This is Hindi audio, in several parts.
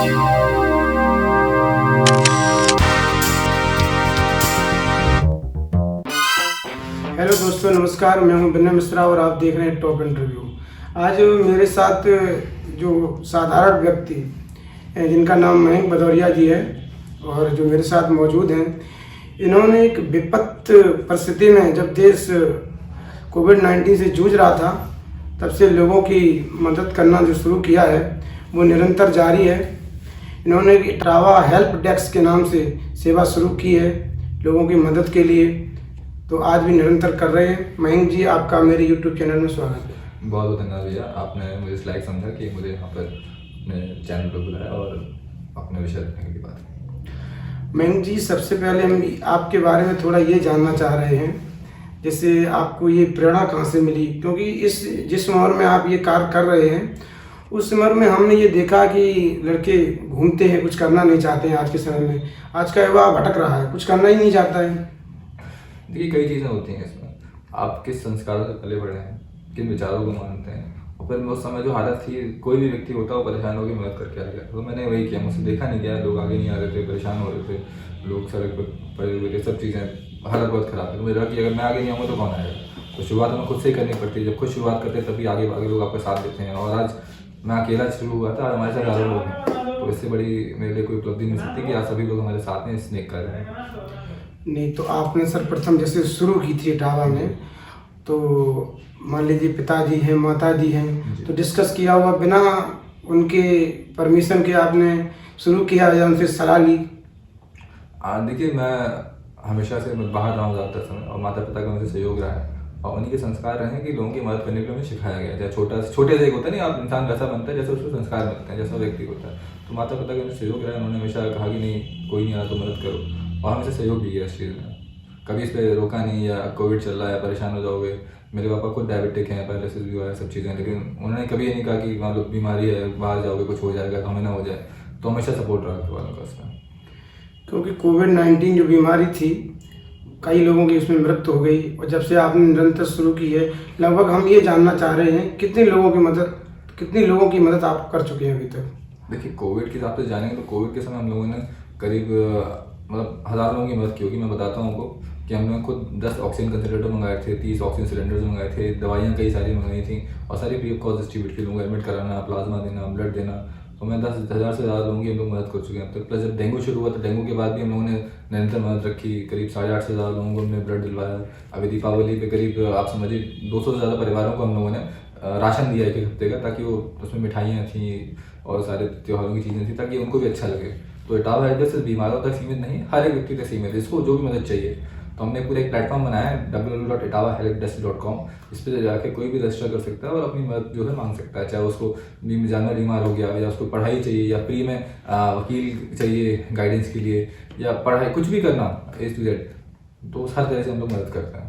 हेलो दोस्तों, नमस्कार। मैं हूं विनय मिश्रा और आप देख रहे हैं टॉप इंटरव्यू। आज मेरे साथ जो साधारण व्यक्ति जिनका नाम मयंक भदौरिया जी है और जो मेरे साथ मौजूद हैं, इन्होंने एक विपत्त परिस्थिति में जब देश कोविड-19 से जूझ रहा था, तब से लोगों की मदद करना जो शुरू किया है वो निरंतर जारी है। इन्होंने इटावा हेल्प डेस्क के नाम से सेवा शुरू की है लोगों की मदद के लिए, तो आज भी निरंतर कर रहे हैं। मयंक जी, आपका मेरे यूट्यूब चैनल में स्वागत है। बहुत बहुत धन्यवाद भैया, आपने मुझे इस लायक समझा कि मुझे यहाँ पर अपने चैनल पर बुलाया और अपने विषय रखने की बात की। मयंक जी, सबसे पहले हम आपके बारे में थोड़ा ये जानना चाह रहे हैं, जैसे आपको ये प्रेरणा कहाँ से मिली? क्योंकि जिस उम्र में आप ये कार्य कर रहे हैं, उस उम्र में हमने ये देखा कि लड़के घूमते हैं, कुछ करना नहीं चाहते हैं। आज के समय में आज का युवा भटक रहा है, कुछ करना ही नहीं चाहता है। देखिए, कई चीज़ें होती हैं इसमें। आप किस संस्कारों से पले बढ़े हैं, किन विचारों को मानते हैं, और फिर उस समय जो हालत थी, कोई भी व्यक्ति होता है वो परेशान होकर मदद करके आ गया। तो मैंने वही किया, मुझसे देखा नहीं गया, लोग आगे नहीं आ रहे थे, परेशान हो रहे थे, लोग सड़क पर पड़े हुए थे, सब चीज़ें, हालत बहुत ख़राब थी। तो मुझे लगा कि अगर मैं आगे नहीं आऊँगा तो कौन आएगा। तो शुरुआत हमें खुद से ही करनी पड़ती है। जब खुद शुरुआत करते हैं तभी आगे आगे लोग आपका साथ देते हैं। और आज मैं अकेला शुरू हुआ था, आज हमारे साथ 11 लोग हैं। तो इससे बड़ी मेरे लिए कोई उपलब्धि नहीं सकती कि आज सभी लोग हमारे साथ हैं, स्नेक कर रहे हैं। नहीं, तो आपने सर्वप्रथम जैसे शुरू की थी इटावा में, तो मान लीजिए पिताजी हैं, माताजी हैं, तो डिस्कस किया हुआ बिना उनके परमिशन के आपने शुरू किया या उनसे सलाह ली? देखिए, मैं हमेशा से बाहर रहा हूँ ज़्यादातर समय, और माता पिता का मुझे सहयोग रहा है, और उन्हीं के संस्कार रहे हैं कि लोगों की मदद करने के लिए हमें सिखाया गया है। छोटे से एक होता है नहीं, आप इंसान वैसा बनता है जैसे उसको संस्कार मिलते हैं, जैसा व्यक्ति होता है। तो माता पिता का मुझे सहयोग रहा है, उन्होंने हमेशा कहा कि नहीं, कोई नहीं आ रहा तो मदद करो, और हमेशा सहयोग भी किया इस चीज़ में। कभी इस पर रोका नहीं, या कोविड चल रहा है परेशान हो जाओगे। मेरे पापा खुद डायबिटिक हैं, पैरालिसिस भी हुआ है, सब चीज़ें, लेकिन उन्होंने कभी ये नहीं कहा कि मान लो बीमारी है, बाहर जाओगे कुछ हो जाएगा तो हमें ना हो जाए। तो हमेशा सपोर्ट रहा घर वालों का उसमें। क्योंकि कोविड-19 जो बीमारी थी, कई लोगों की उसमें मृत्यु हो गई, और जब से आपने निरंतर शुरू की है, लगभग हम ये जानना चाह रहे हैं कितने लोगों की मदद आप कर चुके हैं अभी तक? देखिए, कोविड के हिसाब से जानेंगे तो कोविड के समय हम लोगों ने करीब मतलब 1000 लोगों की मदद की होगी। मैं बताता हूँ आपको कि हमने खुद 10 ऑक्सीजन कंसनट्रेटर मंगाए थे, 30 ऑक्सीजन सिलेंडर्स मंगाए थे, दवाइयाँ कई सारी मंगाई थी, और सारी फ्री ऑफ कॉस्ट डिस्ट्रीब्यूट की, लोगों को एडमिट कराना, प्लाज्मा देना, ब्लड देना। तो मैं 10,000 से ज़्यादा लोगों की हम लोग मदद कर चुके हैं अब तक। प्लस जब डेंगू शुरू हुआ तो डेंगू के बाद भी हम लोगों ने निरंतर मदद रखी, करीब 850 से ज़्यादा लोगों को हमने ब्लड दिलवाया। अभी दीपावली पे करीब आप समझिए 200 से ज़्यादा परिवारों को हम लोगों ने राशन दिया एक हफ्ते का, ताकि वो उसमें मिठाइयाँ थी और सारे त्योहारों की चीज़ें थी, ताकि उनको भी अच्छा लगे। तो इटावा हेल्प डेस्क सिर्फ बीमारों तक सीमित नहीं, हर एक व्यक्ति तक सीमित है, इसको जो भी मदद चाहिए। तो हमने पूरा एक प्लेटफॉर्म बनाया है www.itavahelpdesk.com। इस पर जाके कोई भी रजिस्टर कर सकता है और अपनी मदद जो है मांग सकता है, चाहे उसको जानवर बीमार हो गया, या उसको पढ़ाई चाहिए, या फ्री में वकील चाहिए गाइडेंस के लिए, या पढ़ाई कुछ भी करना A to Z, तो हर तरह से हम लोग मदद करते हैं।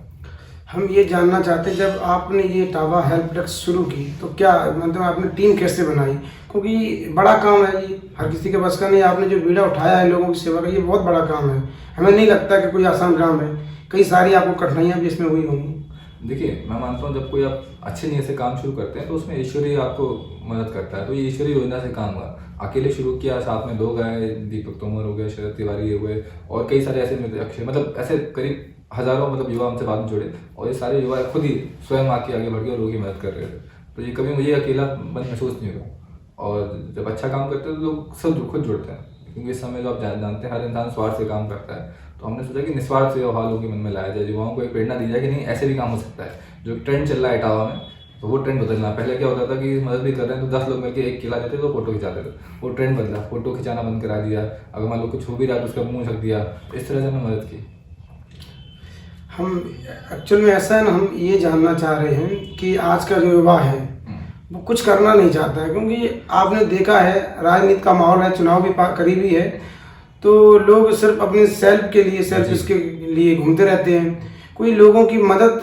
हम ये जानना चाहते हैं, जब आपने ये इटावा हेल्प डेस्क शुरू की तो क्या मतलब आपने टीम कैसे बनाई? क्योंकि बड़ा काम है ये, हर किसी के बस का नहीं। आपने जो बीड़ा उठाया है लोगों की सेवा का, ये बहुत बड़ा काम है। हमें नहीं लगता कि कोई आसान काम है, कई सारी आपको कठिनाइयाँ भी इसमें हुई होंगी। देखिए, मैं मानता हूँ जब कोई आप अच्छे नीयत से काम शुरू करते हैं तो उसमें ईश्वरीय आपको मदद करता है। तो ये ईश्वरीय योजना से काम हुआ। अकेले शुरू किया, साथ में लोग आए, दीपक तोमर हो गए, शरद तिवारी हो गए, और कई सारे ऐसे अक्षय, मतलब ऐसे करीब हज़ारों मतलब युवा हमसे बाद में जुड़े, और ये सारे युवा खुद ही स्वयं आगे बढ़ गए और लोगों की मदद कर रहे थे। तो ये कभी मुझे अकेलापन महसूस नहीं हुआ। और जब अच्छा काम करते हैं तो लोग सब खुद जुड़ते हैं, क्योंकि इस समय जो आप जानते हैं हर इंसान स्वार्थ से काम करता है। तो हमने सोचा कि निस्वार्थ सेवा लोगों के मन में लाया जाए, युवाओं को एक प्रेरणा दी जाए कि नहीं, ऐसे भी काम हो सकता है। जो ट्रेंड चल रहा है इटावा में, तो वो ट्रेंड बदलना। पहले क्या होता था कि मदद भी कर रहे हैं तो 10 लोग मिलकर एक केला देते तो फोटो खिंचाते थे। वो ट्रेंड बदला, फोटो खिंचाना बंद करा दिया। अगर मान लो कुछ हो भी रहा तो उसका मुंह ढक दिया। इस तरह से हमने मदद की। हम एक्चुअल में ऐसा है ना, हम ये जानना चाह रहे हैं कि आज का जो युवा है वो कुछ करना नहीं चाहता है, क्योंकि आपने देखा है राजनीति का माहौल है, चुनाव भी करीबी है, तो लोग सिर्फ अपने सेल्फ के लिए, सेल्फिश के लिए घूमते रहते हैं। कोई लोगों की मदद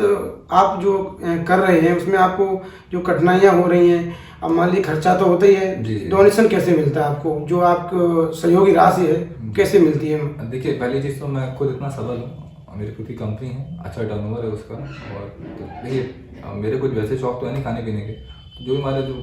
आप जो कर रहे हैं उसमें आपको जो कठिनाइयाँ हो रही हैं, अब मान लीजिए खर्चा तो होता ही है, डोनेशन कैसे मिलता है आपको? जो आपको सहयोगी राशि है कैसे मिलती है? देखिए, पहली चीज़ तो मैं खुद इतना सबल हूँ, मेरी खुद की कंपनी है, अच्छा टर्नओवर है उसका। और देखिए, मेरे कुछ वैसे शौक तो है नहीं खाने पीने के, जो भी हमारा जो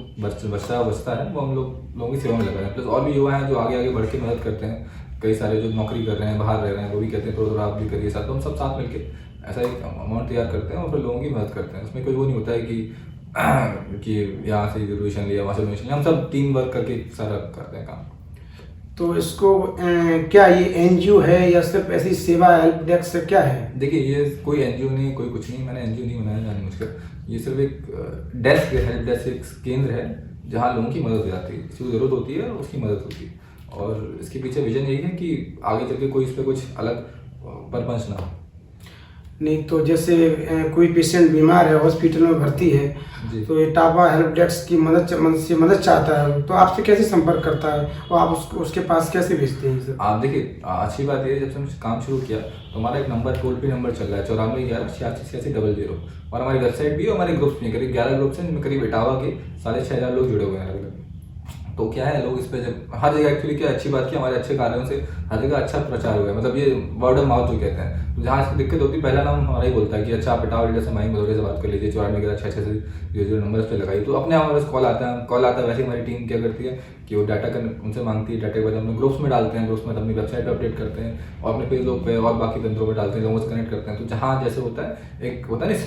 बचता है वो हम लोगों की सेवा में लगा रहे हैं। प्लस और भी युवा हैं जो आगे आगे बढ़ के मदद करते हैं, कई सारे जो नौकरी कर रहे हैं, बाहर रह रहे हैं, वो भी कहते हैं थोड़ा आप भी करिए साथ, तो हम सब साथ मिलके ऐसा एक अमाउंट तैयार करते हैं और फिर लोगों की मदद करते हैं। उसमें कोई वो नहीं होता है कि यहाँ से डोनेशन लिया, वहाँ से डोनेशन लिया, हम सब टीम वर्क करके सारा करते हैं काम। तो इसको क्या ये एनजीओ है या सिर्फ ऐसी सेवा हेल्प डेस्क है, क्या है? देखिए, ये कोई एनजीओ नहीं, कोई कुछ नहीं, मैंने एनजीओ नहीं बनाया जानबूझकर। ये सिर्फ एक डेस्क है, हेल्प डेस्क एक केंद्र है जहाँ लोगों की मदद हो जाती है, किसी को ज़रूरत होती है और उसकी मदद होती है। और इसके पीछे विजन यही है कि आगे चल के कोई इस पर कुछ अलग परपंच ना हो। नहीं तो जैसे कोई पेशेंट बीमार है, हॉस्पिटल में भर्ती है, तो इटावा हेल्प डेस्क की मदद चाहता है, तो आपसे कैसे संपर्क करता है और आप उसके पास कैसे भेजते हैं सर? आप देखिए, अच्छी बात ये है, जब से हमने काम शुरू किया तो हमारा एक नंबर, टोल फ्री नंबर चल रहा है 9411868600, और हमारी वेबसाइट भी है, हमारे ग्रुप्स में करीब 11 ग्रुप्स हैं जिनमें करीब इटावा के 6500 लोग जुड़े हुए हैं अलग अलग। तो क्या है, लोग इस पे जब हर जगह एक्चुअली क्या अच्छी बात की, हमारे अच्छे कार्यों से हर जगह अच्छा प्रचार हुआ है, मतलब ये वर्ड ऑफ माउथ जो कहते हैं। तो जहाँ इसकी दिक्कत होती है, पहला नाम हमारा ही बोलता है कि अच्छा आप इटावा लीडर से मयंक भदौरिया से बात कर लीजिए, 9411868600 नंबर इस पर लगाइए, तो अपने हमारे पास कॉल आता है। वैसे हमारी टीम क्या करती है कि वो डाटा उनसे मांगती है, डाटा के बाद हम लोग ग्रुप्स में डालते हैं, ग्रुप्स में अपनी वेबसाइट पर अपडेट करते हैं और अपने फेसबुक पे और बाकी तंत्रों में डालते हैं, लोगों से कनेक्ट करते हैं। तो जहाँ जैसे होता है, एक होता है ना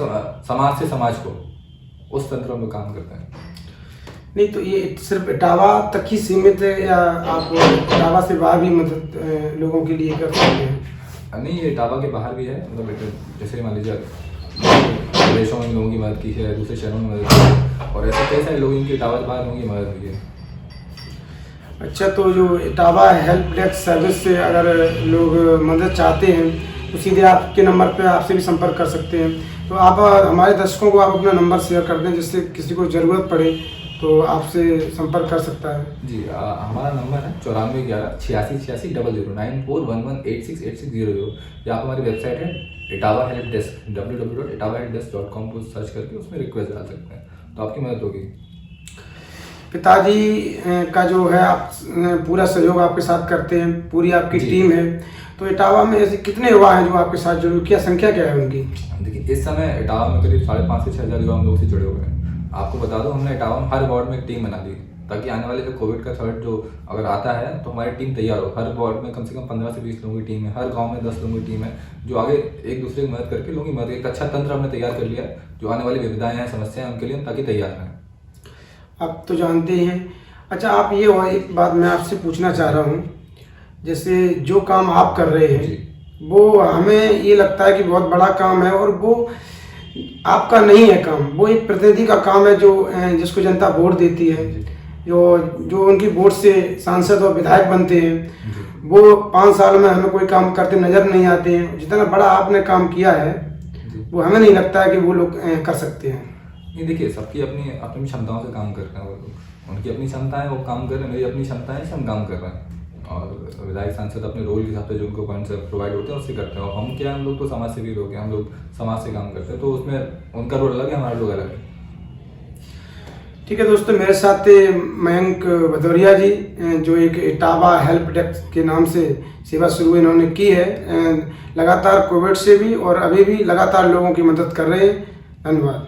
समाज से समाज को, उस तंत्र में काम करते हैं। नहीं तो ये सिर्फ इटावा तक ही सीमित है या आप इटावा से बाहर भी मदद लोगों के लिए कर सकते हैं? नहीं, ये इटावा के बाहर भी है, मतलब जैसे मान लीजिए विदेशों में लोगों की मदद की है, दूसरे शहरों में मदद की है, और ऐसे कई सारे लोग इनके इटावा के बाहर लोगों की मदद की है। अच्छा, तो जो इटावा हेल्प डेस्क सर्विस से अगर लोग मदद चाहते हैं तो सीधे आपके नंबर पे आपसे भी संपर्क कर सकते हैं। तो आप हमारे दर्शकों को आप अपना नंबर शेयर कर दें, जिससे किसी को ज़रूरत पड़े तो आपसे संपर्क कर सकता है। जी, हमारा नंबर है 9411868600 9411868600, या आप हमारी वेबसाइट है इटावा हेल्प डेस्क www.itavahelpdesk.com को सर्च करके उसमें रिक्वेस्ट डाल सकते हैं, तो आपकी मदद होगी। पिताजी का जो है आप पूरा सहयोग आपके साथ करते हैं, पूरी आपकी टीम है, तो इटावा में ऐसे कितने युवा हैं जो आपके साथ जुड़े, क्या संख्या क्या है उनकी? देखिए, इस समय इटावा में करीब 5,500 से 6,000 युवा हम लोग से जुड़े हुए हैं। आपको बता दो, हमने इटावा में हर वार्ड में एक टीम बना दी, ताकि आने वाले जो कोविड का थर्ड जो अगर आता है तो हमारी टीम तैयार हो। हर वार्ड में कम से कम 15 से 20 लोगों की टीम है, हर गांव में 10 लोगों की टीम है, जो आगे एक दूसरे की मदद करके लोगों की मदद, एक अच्छा तंत्र हमने तैयार कर लिया है, जो आने वाली विविधाएं हैं, समस्याएं, उनके लिए हम ताकि तैयार रहें। आप तो जानते ही हैं। अच्छा, आप ये और एक बात मैं आपसे पूछना चाह रहा हूँ, जैसे जो काम आप कर रहे हैं वो हमें ये लगता है कि बहुत बड़ा काम है, और वो आपका नहीं है काम, वो एक प्रतिनिधि का काम है जो जिसको जनता वोट देती है, जो उनकी वोट से सांसद और विधायक बनते हैं, वो 5 साल में हमें कोई काम करते नज़र नहीं आते हैं। जितना बड़ा आपने काम किया है वो हमें नहीं लगता है कि वो लोग कर सकते हैं। नहीं, देखिए, सबकी अपनी अपनी क्षमताओं से काम करते हैं वो लोग, उनकी अपनी क्षमता है, वो काम कर रहे हैं, मेरी अपनी क्षमता है, हम काम कर रहे हैं, और विधायक सांसद अपने रोल के हिसाब से जो उनको फंड्स प्रोवाइड होते हैं उससे करते हैं। और हम क्या, हम लोग तो समाज सेवी लोग हैं, हम लोग समाज से काम करते हैं, तो उसमें उनका रोल अलग है, हमारा रोल अलग है। ठीक है दोस्तों, मेरे साथ मयंक भदौरिया जी, जो एक इटावा हेल्प डेस्क के नाम से सेवा शुरू इन्होंने की है, लगातार कोविड से भी और अभी भी लगातार लोगों की मदद कर रहे हैं। धन्यवाद।